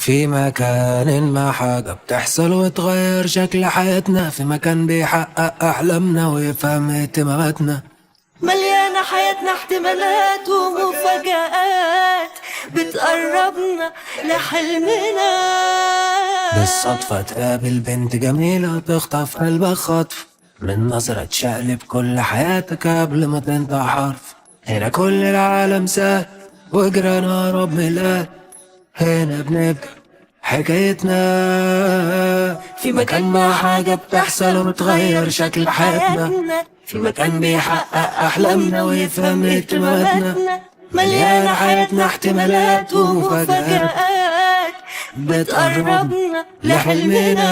في مكان ما حاجة بتحصل وتغير شكل حياتنا، في مكان بيحقق أحلامنا ويفهم اهتماماتنا. مليانة حياتنا احتمالات ومفاجآت بتقربنا لحلمنا. بالصدفة تقابل بنت جميلة تخطف قلبك خطف، من نظرة تشقلب كل حياتك قبل ما تنطق حرف. هنا كل العالم سهل وجرانا رب ميلاد، هنا بنبدأ حكايتنا. في مكان ما حاجة بتحصل وتغير شكل حياتنا، في مكان بيحقق أحلامنا ويفهم اهتماماتنا. مليانة حياتنا احتمالات ومفاجآت بتقربنا لحلمنا.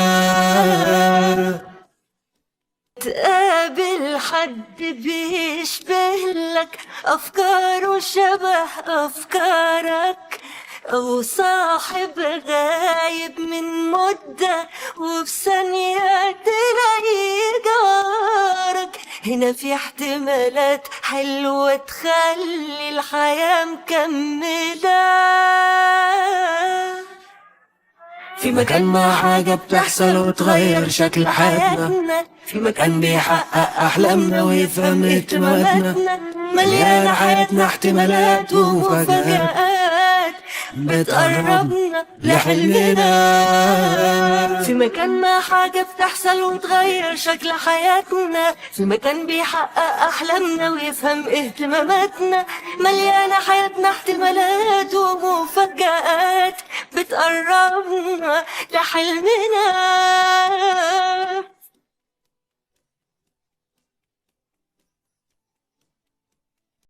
تقابل حد بيشبه لك أفكاره شبه أفكارك، أو صاحب غايب من مدة وبثانية تلاقيه جارك. هنا في احتمالات حلوة تخلي الحياة مكملة. في مكان ما حاجة بتحصل وتغير شكل حياتنا، في مكان بيحقق أحلامنا ويفهم اهتماماتنا. مليانة حياتنا احتمالات ومفاجآت بتقربنا لحلمنا. في مكان ما حاجة بتحصل وتغير شكل حياتنا، في مكان بيحقق أحلامنا ويفهم اهتماماتنا. مليانة حياتنا احتمالات ومفاجآت بتقربنا لحلمنا.